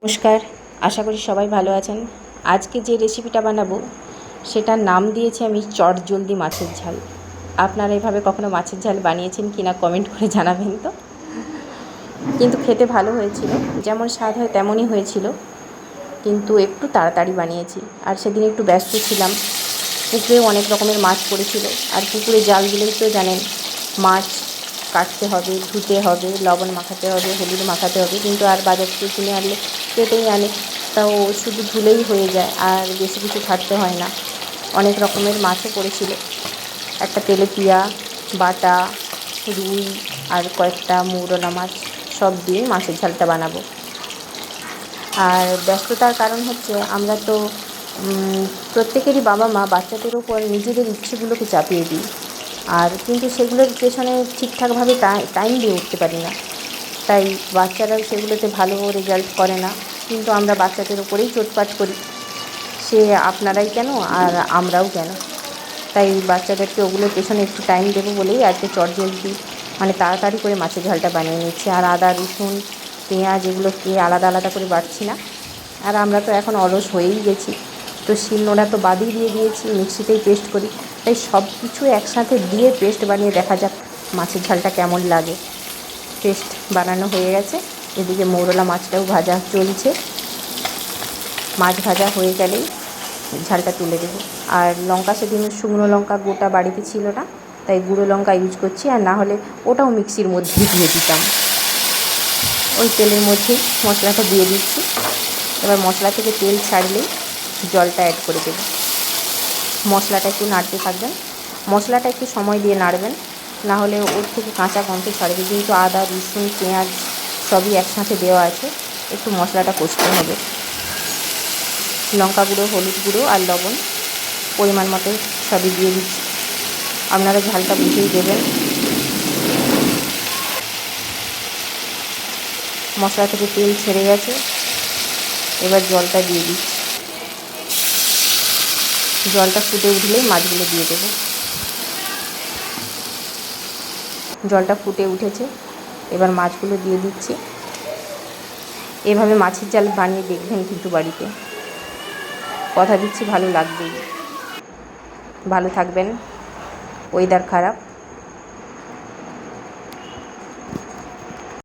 নমস্কার, আশা করি সবাই ভালো আছেন। আজকে যে রেসিপিটা বানাবো সেটার নাম দিয়েছি আমি চটজলদি মাছের ঝাল। আপনারা এভাবে কখনো মাছের ঝাল বানিয়েছেন কি না কমেন্ট করে জানাবেন তো। কিন্তু খেতে ভালো হয়েছিল, যেমন স্বাদ হয় তেমনই হয়েছিল, কিন্তু একটু তাড়াতাড়ি বানিয়েছি। আর সেদিন একটু ব্যস্ত ছিলাম, পুকুরেও অনেক রকমের মাছ পড়েছিল। আর পুকুরে জাল দিলেই তো জানেন, মাছ কাটতে হবে, ধুতে হবে, লবণ মাখাতে হবে, হলুদ মাখাতে হবে, কিন্তু আর বাজার থেকে কিনে আনলে কেটেই আনে, তাও শুধু ধুলেই হয়ে যায়, আর বেশি কিছু ছাড়তে হয় না। অনেক রকমের মাছও পড়েছিল, একটা তেলেপিয়া, বাটা, রুই আর কয়েকটা মৌরলা মাছ, সব দিয়ে মাছের ঝালটা বানাবো। আর ব্যস্ততার কারণ হচ্ছে আমরা তো প্রত্যেকেরই বাবা মা বাচ্চাদের ওপর নিজেদের ইচ্ছেগুলোকে চাপিয়ে দিই, আর কিন্তু সেগুলোর পেছনে ঠিকঠাকভাবে টাইম দিয়ে উঠতে পারি না। তাই বাচ্চারাও সেগুলোতে ভালো রেজাল্ট করে না, কিন্তু আমরা বাচ্চাদের ওপরেই চোটপাট করি, সে আপনারাই কেন আর আমরাও কেন। তাই বাচ্চাদেরকে ওগুলোর পেছনে একটু টাইম দেবো বলেই আজকে চটজলদি তাড়াতাড়ি করে মাছের ঝালটা বানিয়ে নিচ্ছি। আর আদা, রসুন, পেঁয়াজ এগুলোকে আলাদা আলাদা করে বাটছি না। আর আমরা তো এখন অলস হয়েই গেছি, তো শিলনোড়া তো বাদই দিয়ে দিয়েছি, মিক্সিতেই পেস্ট করি। তাই সব কিছু একসাথে দিয়ে পেস্ট বানিয়ে দেখা যাক মাছের ঝালটা কেমন লাগে। পেস্ট বানানো হয়ে গেছে, এদিকে মৌরলা মাছটাও ভাজা চলছে। মাছ ভাজা হয়ে গেলেই ঝালটা তুলে দেবো। আর লঙ্কা সেদিন শুকনো লঙ্কা গোটা বাড়িতে ছিল না, তাই গুঁড়ো লঙ্কা ইউজ করছি, আর না হলে ওটাও মিক্সির মধ্যেই দিয়ে দিতাম। ওই তেলের মধ্যেই মশলাটা দিয়ে দিচ্ছি। এবার মশলা থেকে তেল ছাড়লেই জলটা অ্যাড করে দেবো। মশলাটা একটু নাড়তে থাকবেন, মশলাটা একটু সময় দিয়ে নাড়বেন, না হলে ওর থেকে কাঁচা গন্ধ ছাড়বে। যেহেতু আদা, রসুন, পেঁয়াজ সবই একসাথে দেওয়া আছে, একটু মশলাটা কষতে হবে। লঙ্কা গুঁড়ো, হলুদ গুঁড়ো আর লবণ পরিমাণ মতো সবই দিয়ে দিচ্ছি। আপনারা ঝালটা বুঝেই দেবেন। মশলা থেকে তেল ছেড়ে গেছে, এবার জলটা দিয়ে দিচ্ছি। জলটা ফুটে উঠলেই মাছগুলো দিয়ে দেবো। জলটা ফুটে উঠেছে, এবার মাছগুলো দিয়ে দিচ্ছি। এভাবে মাছের ঝাল বানিয়ে দেখবেন কিন্তু বাড়িতে, কথা দিচ্ছি ভালো লাগবেই। ভালো থাকবেন, ওয়েদার খারাপ,